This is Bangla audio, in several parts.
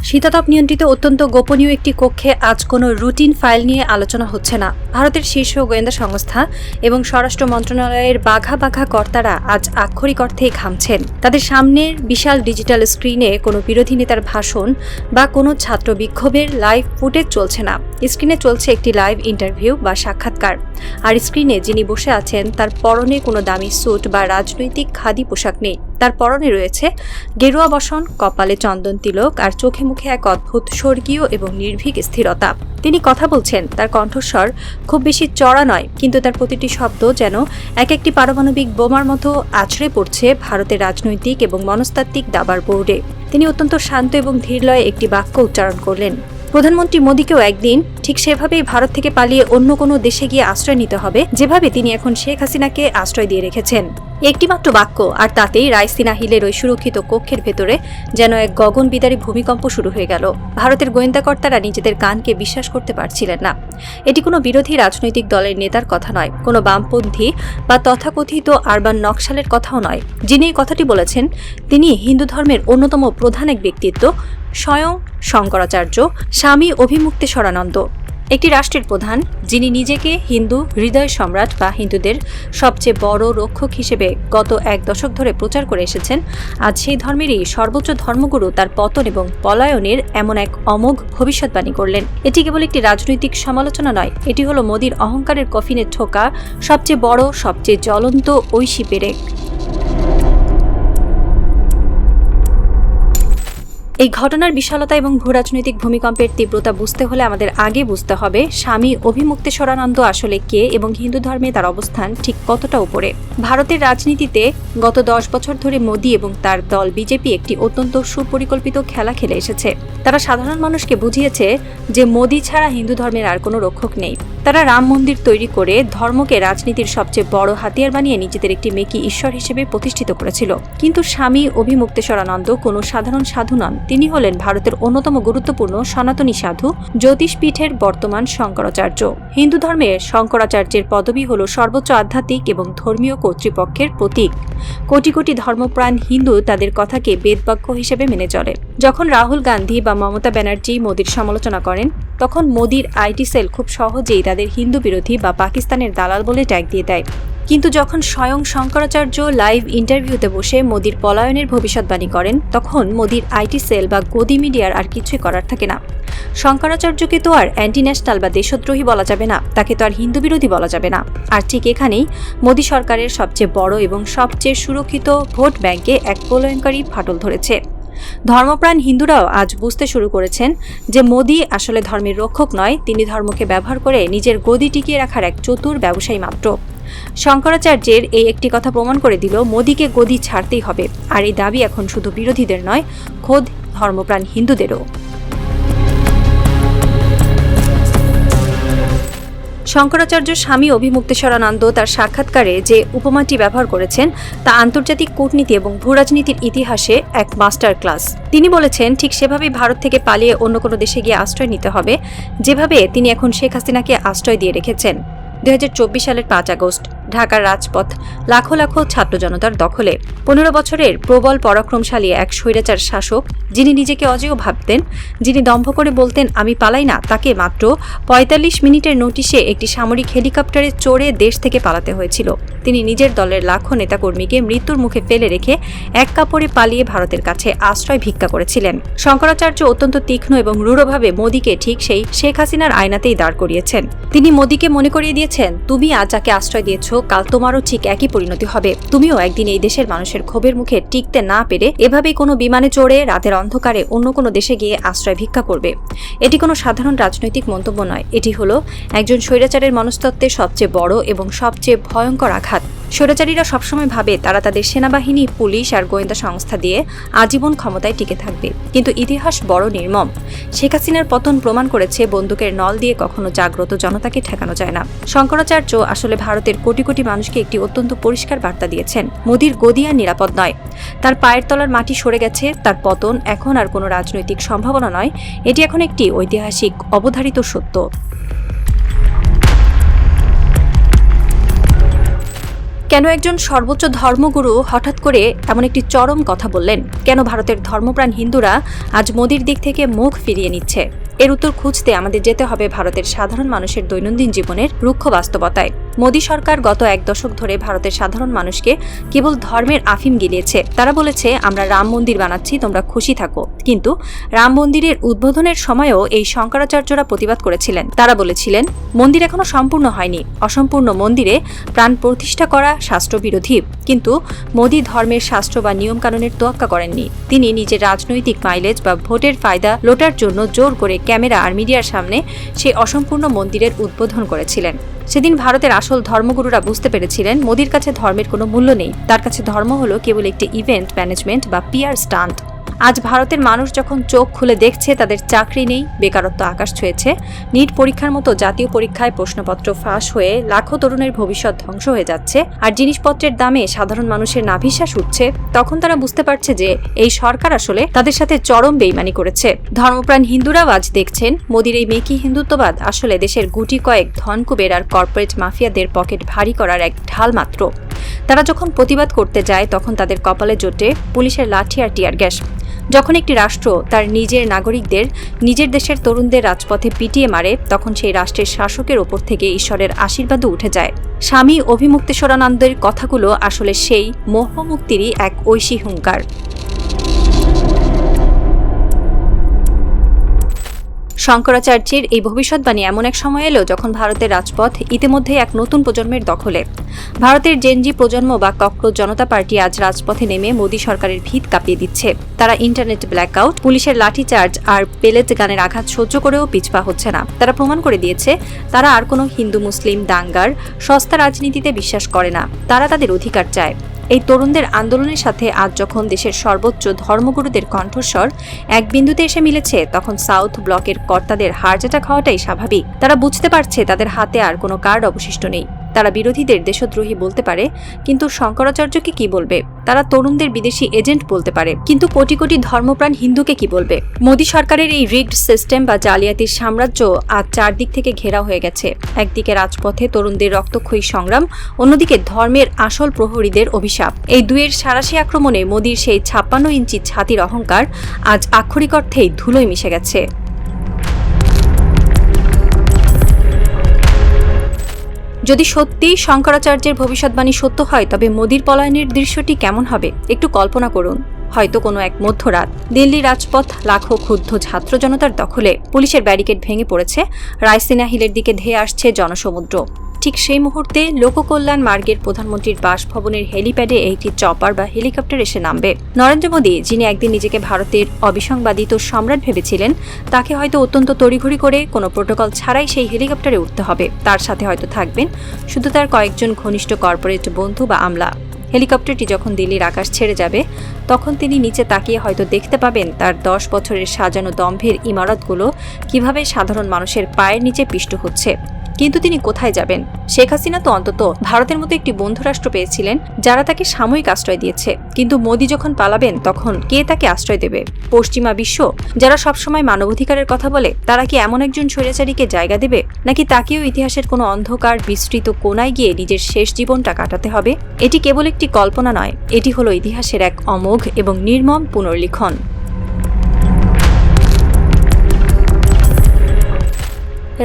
শীতাতপ নিয়ন্ত্রিত অত্যন্ত গোপনীয় একটি কক্ষে আজ কোনো রুটিন ফাইল নিয়ে আলোচনা হচ্ছে না। ভারতের শীর্ষ গোয়েন্দা সংস্থা এবং স্বরাষ্ট্র মন্ত্রণালয়ের বাঘা বাঘা কর্তারা আজ আক্ষরিক অর্থেই ঘামছেন। তাদের সামনের বিশাল ডিজিটাল স্ক্রিনে কোনো বিরোধী নেতার ভাষণ বা কোনো ছাত্র বিক্ষোভের লাইভ ফুটেজ চলছে না। স্ক্রিনে চলছে একটি লাইভ ইন্টারভিউ বা সাক্ষাৎকার, আর স্ক্রিনে যিনি বসে আছেন তার পরনে কোনো দামি স্যুট বা রাজনৈতিক খাদি পোশাক নেই। তার পরনে রয়েছে গেরুয়া বসন, কপালে চন্দন তিলক আর চোখে মুখে এক অদ্ভুত স্বর্গীয় এবং নির্ভীক স্থিরতা। তিনি কথা বলছেন, তার কণ্ঠস্বর খুব বেশি চড়া নয়, কিন্তু তার প্রতিটি শব্দ যেন এক একটি পারমাণবিক বোমার মতো আছড়ে পড়ছে ভারতের রাজনৈতিক এবং মনস্তাত্ত্বিক দাবার বোর্ডে। তিনি অত্যন্ত শান্ত এবং ধীরলয়ে একটি বাক্য উচ্চারণ করলেন। প্রধানমন্ত্রী মোদীকেও একদিন ঠিক সেভাবেই ভারত থেকে পালিয়ে অন্য কোনো দেশে গিয়ে আশ্রয় নিতে হবে, যেভাবে তিনি এখন শেখ হাসিনাকে আশ্রয় দিয়ে রেখেছেন। একটিমাত্র বাক্য, আর তাতেই রাইসিনা হিলের ওই সুরক্ষিত কক্ষের ভেতরে যেন এক গগনবিদারী ভূমিকম্প শুরু হয়ে গেল। ভারতের গোয়েন্দাকর্তারা নিজেদের কানকে বিশ্বাস করতে পারছিলেন না। এটি কোনো বিরোধী রাজনৈতিক দলের নেতার কথা নয়, কোনো বামপন্থী বা তথাকথিত আরবান নকশালের কথাও নয়। যিনি এই কথাটি বলেছেন তিনি হিন্দু ধর্মের অন্যতম প্রধান এক ব্যক্তিত্ব, স্বয়ং শঙ্করাচার্য স্বামী অভিমুক্তেশ্বরানন্দ। একটি রাষ্ট্রের প্রধান যিনি নিজেকে হিন্দু হৃদয় সম্রাট বা হিন্দুদের সবচেয়ে বড় রক্ষক হিসেবে গত এক দশক ধরে প্রচার করে এসেছেন, আজ সেই ধর্মেরই সর্বোচ্চ ধর্মগুরু তার পতন এবং পলায়নের এমন এক অমোঘ ভবিষ্যৎবাণী করলেন। এটি কেবল একটি রাজনৈতিক সমালোচনা নয়, এটি হলো মোদির অহংকারের কফিনে ঠোকা সবচেয়ে বড়, সবচেয়ে জ্বলন্ত ঐশী পেরেক। এই ঘটনার বিশালতা এবং ভূরাজনৈতিক ভূমিকম্পের তীব্রতা বুঝতে হলে আমাদের আগে বুঝতে হবে স্বামী অভিমুক্তেশ্বরানন্দ আসলে কে এবং হিন্দু ধর্মে তার অবস্থান ঠিক কতটা উপরে। ভারতের রাজনীতিতে গত 10 বছর ধরে মোদী এবং তার দল বিজেপি একটি অত্যন্ত সুপরিকল্পিত খেলা খেলে এসেছে। তারা সাধারণ মানুষকে বুঝিয়েছে যে মোদী ছাড়া হিন্দু ধর্মের আর কোনো রক্ষক নেই। তারা রাম মন্দির তৈরি করে ধর্মকে রাজনীতির সবচেয়ে বড় হাতিয়ার বানিয়ে নিজেদের একটি মেকি ঈশ্বর হিসেবে প্রতিষ্ঠিত করেছিল। কিন্তু স্বামী অভিমুক্তেশ্বরানন্দ কোনো সাধারণ সাধু নন। তিনি হলেন ভারতের অন্যতম গুরুত্বপূর্ণ সনাতনী সাধু, জ্যোতিষপীঠের বর্তমান শঙ্করাচার্য। হিন্দু ধর্মের শঙ্করাচার্যের পদবি হল সর্বোচ্চ আধ্যাত্মিক এবং ধর্মীয় কর্তৃপক্ষের প্রতীক। কোটি কোটি ধর্মপ্রাণ হিন্দু তাদের কথাকে বেদবাক্য হিসেবে মেনে চলে। যখন রাহুল গান্ধী বা মমতা ব্যানার্জি মোদির সমালোচনা করেন, তখন মোদির আইটি সেল খুব সহজেই তাদের হিন্দু বিরোধী বা পাকিস্তানের দালাল বলে ট্যাগ দিয়ে দেয়। কিন্তু যখন স্বয়ং শঙ্করাচার্য লাইভ ইন্টারভিউতে বসে মোদির পলায়নের ভবিষ্যৎবাণী করেন, তখন মোদির আইটি সেল বা গদি মিডিয়ার আর কিছুই করার থাকে না। শঙ্করাচার্যকে তো আর অ্যান্টি ন্যাশনাল বা দেশদ্রোহী বলা যাবে না, তাকে তো আর হিন্দু বিরোধী বলা যাবে না। আর ঠিক এখানেই মোদী সরকারের সবচেয়ে বড় এবং সবচেয়ে সুরক্ষিত ভোট ব্যাংকে এক প্রলয়ঙ্কারী ফাটল ধরেছে। ধর্মপ্রাণ হিন্দুরাও আজ বুঝতে শুরু করেছেন যে মোদী আসলে ধর্মের রক্ষক নয়, তিনি ধর্মকে ব্যবহার করে নিজের গদি টিকিয়ে রাখার এক চতুর ব্যবসায়ী মাত্র। শঙ্করাচার্যের এই একটি কথা প্রমাণ করে দিল মোদীকে গদি ছাড়তেই হবে। আর এই দাবি এখন শুধু বিরোধীদের নয়, খোদ ধর্মপ্রাণ হিন্দুদেরও। শঙ্করাচার্য স্বামী অভিমুক্তেশ্বরানন্দ তার সাক্ষাৎকারে যে উপমাটি ব্যবহার করেছেন তা আন্তর্জাতিক কূটনীতি এবং ভূরাজনীতির ইতিহাসে এক মাস্টার ক্লাস। তিনি বলেছেন ঠিক সেভাবেই ভারত থেকে পালিয়ে অন্য কোনো দেশে গিয়ে আশ্রয় নিতে হবে, যেভাবে তিনি এখন শেখ হাসিনাকে আশ্রয় দিয়ে রেখেছেন। 2024 সালের 5 আগস্ট ঢাকার রাজপথ লাখো লাখো ছাত্র জনতার দখলে। 15 বছরের প্রবল পরাক্রমশালী এক স্বৈরাচার শাসক, যিনি নিজেকে অজেয় ভাবতেন, যিনি দম্ভ করে বলতেন আমি পালাই না, তাকে মাত্র 45 মিনিটের নোটিশে একটি সামরিক হেলিকপ্টারে চড়ে দেশ থেকে পালাতে হয়েছিল। তিনি নিজের দলের লাখো নেতাকর্মীকে মৃত্যুর মুখে ফেলে রেখে এক কাপড়ে পালিয়ে ভারতের কাছে আশ্রয় ভিক্ষা করেছিলেন। শঙ্করাচার্য অত্যন্ত তীক্ষ্ণ এবং রূঢ়ভাবে মোদীকে ঠিক সেই শেখ হাসিনার আয়নাতেই দাঁড় করিয়েছেন। তিনি মোদীকে মনে করিয়ে দিয়েছেন, তুমি আজ যাকে আশ্রয় দিয়েছ, কাল তোমারও ঠিক একই পরিণতি হবে। তুমিও একদিন এই দেশের মানুষের ক্ষোভের মুখে টিকতে না পেরে এভাবেই কোনো বিমানে চড়ে রাতের অন্ধকারে অন্য কোনো দেশে গিয়ে আশ্রয় ভিক্ষা করবে। এটি কোনো সাধারণ রাজনৈতিক মন্তব্য নয়, এটি হলো একজন স্বৈরাচারের মনস্তত্ত্বের সবচেয়ে বড় এবং সবচেয়ে ভয়ঙ্কর আঘাত। স্বৈরাচারীরা সবসময় ভাবে তারা তাদের সেনাবাহিনী, পুলিশ আর গোয়েন্দা সংস্থা দিয়ে আজীবন ক্ষমতায় টিকে থাকবে, কিন্তু ইতিহাস বড় নির্মম। শেখ হাসিনার পতন প্রমাণ করেছে বন্দুকের নল দিয়ে কখনো জাগ্রত জনতাকে ঠেকানো যায় না। শঙ্করাচার্য আসলে ভারতের কোটি কোটি মানুষকে একটি অত্যন্ত পরিষ্কার বার্তা দিয়েছেন, মোদির গদি আর নিরাপদ নয়। তার পায়ের তলার মাটি সরে গেছে, তার পতন এখন আর কোনো রাজনৈতিক সম্ভাবনা নয়, এটি এখন একটি ঐতিহাসিক অবধারিত সত্য। কেন একজন সর্বোচ্চ ধর্মগুরু হঠাৎ করে এমন একটি চরম কথা বললেন? কেন ভারতের ধর্মপ্রাণ হিন্দুরা আজ মোদির দিক থেকে মুখ ফিরিয়ে নিচ্ছে? এর উত্তর খুঁজতে আমাদের যেতে হবে ভারতের সাধারণ মানুষের দৈনন্দিন জীবনের রুক্ষ বাস্তবতায়। মোদী সরকার গত এক দশক ধরে ভারতের সাধারণ মানুষকে কেবল ধর্মের আফিম গিলিয়েছে। তারা বলেছে, আমরা রাম মন্দির বানাচ্ছি, তোমরা খুশি থাকো। কিন্তু রাম মন্দিরের উদ্বোধনের সময়ও এই শঙ্করাচার্যরা প্রতিবাদ করেছিলেন। তারা বলেছিলেন, মন্দির এখনো সম্পূর্ণ হয়নি, অসম্পূর্ণ মন্দিরে প্রাণ প্রতিষ্ঠা করা শাস্ত্রবিরোধী। কিন্তু মোদী ধর্মের শাস্ত্র বা নিয়মকানুনের তোয়াক্কা করেননি। তিনি নিজের রাজনৈতিক মাইলেজ বা ভোটের ফায়দা লোটার জন্য জোর করে ক্যামেরা আর মিডিয়ার সামনে সেই অসম্পূর্ণ মন্দিরের উদ্বোধন করেছিলেন। সেদিন ভারতের আসল ধর্মগুরুরা বুঝতে পেরেছিলেন, মোদির কাছে ধর্মের কোনো মূল্য নেই। তার কাছে ধর্ম হলো কেবল একটি ইভেন্ট ম্যানেজমেন্ট বা পিআর স্টান্ট। আজ ভারতের মানুষ যখন চোখ খুলে দেখছে তাদের চাকরি নেই, বেকারত্ব আকাশ ছুঁয়েছে, নিট পরীক্ষার মতো জাতীয় পরীক্ষায় প্রশ্নপত্র ফাঁস হয়ে লাখো তরুণের ভবিষ্যৎ ধ্বংস হয়ে যাচ্ছে, আর জিনিসপত্রের দামে সাধারণ মানুষের নাভিশ্বাস উঠছে, তখন তারা বুঝতে পারছে যে এই সরকার আসলে তাদের সাথে চরম বেইমানি করেছে। ধর্মপ্রাণ হিন্দুরাও আজ দেখছেন, মোদির এই মেকি হিন্দুত্ববাদ আসলে দেশের গুটি কয়েক ধনকুবের আর কর্পোরেট মাফিয়াদের পকেট ভারী করার এক ঢাল মাত্র। তারা যখন প্রতিবাদ করতে যায় তখন তাদের কপালে জোটে পুলিশের লাঠি আর টিয়ার গ্যাস। যখন একটি রাষ্ট্র তার নিজের নাগরিকদের, নিজের দেশের তরুণদের রাজপথে পিটিয়ে মারে, তখন সেই রাষ্ট্রের শাসকের ওপর থেকে ঈশ্বরের আশীর্বাদও উঠে যায়। স্বামী অভিমুক্তেশ্বরানন্দের কথাগুলো আসলে সেই মোহমুক্তিরই এক ঐশী হুঙ্কার। শঙ্করাচার্যের এই ভবিষ্যৎবাণী এমন এক সময় এলো যখন ভারতের রাজপথ ইতিমধ্যে এক নতুন প্রজন্মের দখলে। ভারতের জেনজি প্রজন্ম বা ককরোচ জনতা পার্টি আজ রাজপথে নেমে মোদী সরকারের ভিত কাঁপিয়ে দিচ্ছে। তারা ইন্টারনেট ব্ল্যাকআউট, পুলিশের লাঠিচার্জ আর পেলেট গানের আঘাত সহ্য করেও পিছপা হচ্ছে না। তারা প্রমাণ করে দিয়েছে তারা আর কোনো হিন্দু মুসলিম দাঙ্গার সস্তা রাজনীতিতে বিশ্বাস করে না। তারা তাদের অধিকার চায়। এই তরুণদের আন্দোলনের সাথে আজ যখন দেশের সর্বোচ্চ ধর্মগুরুদের কণ্ঠস্বর এক বিন্দুতে এসে মিলেছে, তখন সাউথ ব্লকের কর্তাদের হারজাটা খাওয়াটাই স্বাভাবিক। তারা বুঝতে পারছে তাদের হাতে আর কোনো কার্ড অবশিষ্ট নেই। তারা বিরোধীদের দেশদ্রোহী বলতে পারে, কিন্তু শঙ্করাচার্যকে কি বলবে? তারা তরুণদের বিদেশি এজেন্ট বলতে পারে, কিন্তু কোটি কোটি ধর্মপ্রাণ হিন্দুকে কি বলবে? মোদী সরকারের এই রিগড সিস্টেম বা জালিয়াতির সাম্রাজ্য আজ চারদিক থেকে ঘেরাও হয়ে গেছে। একদিকে রাজপথে তরুণদের রক্তক্ষয়ী সংগ্রাম, অন্যদিকে ধর্মের আসল প্রহরীদের অভিশাপ। এই দুয়ের সারাশি আক্রমণে মোদীর সেই 56 ইঞ্চি ছাতির অহংকার আজ আক্ষরিক অর্থেই ধুলোয় মিশে গেছে। যদি সত্যিই শঙ্করাচার্যের ভবিষ্যৎবাণী সত্য হয়, তবে মোদীর পলায়নের দৃশ্যটি কেমন হবে একটু কল্পনা করুন। হয়তো কোনো এক মধ্যরাত দিল্লি রাজপথ লাখো ক্ষুব্ধ ছাত্র জনতার দখলে, পুলিশের ব্যারিকেড ভেঙে পড়েছে, রায়সিনা হিলের দিকে ধেয়ে আসছে জনসমুদ্র। ঠিক সেই মুহূর্তে লোককল্যাণ মার্গের প্রধানমন্ত্রীর বাসভবনের হেলিপ্যাডে একটি চপার বা হেলিকপ্টার এসে নামবে। নরেন্দ্র মোদী, যিনি একদিন নিজেকে ভারতের অবিসংবাদিত সম্রাট ভেবেছিলেন, তাকে হয়তো অত্যন্ত তড়িঘড়ি করে কোনো প্রোটোকল ছাড়াই সেই হেলিকপ্টারে উঠতে হবে। তার সাথে হয়তো থাকবেন শুধু তার কয়েকজন ঘনিষ্ঠ কর্পোরেট বন্ধু বা আমলা। হেলিকপ্টারটি যখন দিল্লির আকাশ ছেড়ে যাবে, তখন তিনি নিচে তাকিয়ে হয়তো দেখতে পাবেন তার 10 বছরের সাজানো দম্ভের ইমারতগুলো কিভাবে সাধারণ মানুষের পায়ের নিচে পিষ্ট হচ্ছে। কিন্তু তিনি কোথায় যাবেন? শেখ হাসিনা তো অন্তত ভারতের মতো একটি বন্ধুরাষ্ট্র পেয়েছিলেন যারা তাকে সাময়িক আশ্রয় দিয়েছে। কিন্তু মোদী যখন পালাবেন, তখন কে তাকে আশ্রয় দেবে? পশ্চিমা বিশ্ব, যারা সবসময় মানবাধিকারের কথা বলে, তারা কি এমন একজন স্বৈরাচারীকে জায়গা দেবে? নাকি তাকেও ইতিহাসের কোনো অন্ধকার বিস্তৃত কোণায় গিয়ে নিজের শেষ জীবনটা কাটাতে হবে? এটি কেবল একটি কল্পনা নয়, এটি হলো ইতিহাসের এক অমোঘ এবং নির্মম পুনর্লিখন।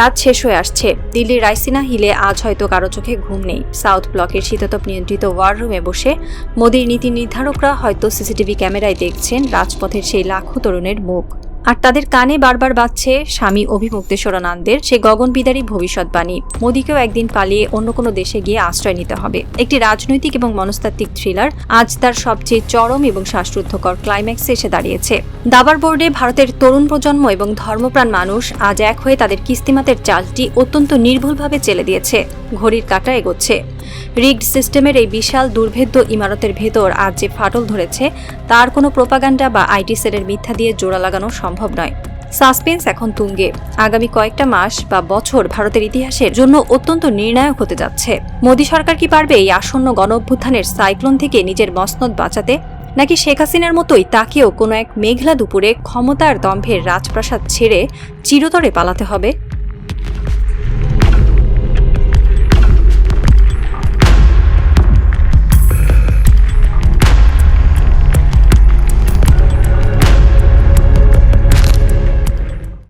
রাত শেষ হয়ে আসছে। দিল্লির রায়সিনা হিলে আজ হয়তো কারো চোখে ঘুম নেই। সাউথ ব্লকের শীতাতপ নিয়ন্ত্রিত ওয়ার রুমে বসে মোদীর নীতি নির্ধারকরা হয়তো সিসিটিভি ক্যামেরায় দেখছেন রাজপথের সেই লাখো তরুণের মুখ। আর তাদের কানে বারবার বাজছে স্বামী অভিমুক্তেশ্বরানন্দের সে গগনবিদারী ভবিষ্যৎবাণী। মোদীকেও একদিন পালিয়ে অন্য কোনো দেশে গিয়ে আশ্রয় নিতে হবে। একটি রাজনৈতিক এবং মনস্তাত্ত্বিক থ্রিলার আজ তার সবচেয়ে চরম এবং শ্বাসরুদ্ধকর ক্লাইম্যাক্সে এসে দাঁড়িয়েছে। দাবার বোর্ডে ভারতের তরুণ প্রজন্ম এবং ধর্মপ্রাণ মানুষ আজ এক হয়ে তাদের কিস্তিমাতের চালটি অত্যন্ত নির্ভুলভাবে চেলে দিয়েছে। ঘড়ির কাঁটা এগোচ্ছে। রিগড সিস্টেমের এই বিশাল দুর্ভেদ্য ইমারতের ভেতর আজ যে ফাটল ধরেছে, তার কোনো প্রোপাগান্ডা বা আইটি সেলের মিথ্যা দিয়ে জোড়া লাগানো সম্ভব নয়। সাসপেন্স এখন তুঙ্গে। আগামী কয়েকটা মাস বা বছর ভারতের ইতিহাসের জন্য অত্যন্ত নির্ণায়ক হতে যাচ্ছে। মোদী সরকার কি পারবে এই আসন্ন গণঅভ্যুত্থানের সাইক্লোন থেকে নিজের মসনদ বাঁচাতে, নাকি শেখ হাসিনার মতোই তাকেও কোনো এক মেঘলা দুপুরে ক্ষমতার দম্ভের রাজপ্রাসাদ ছেড়ে চিরতরে পালাতে হবে?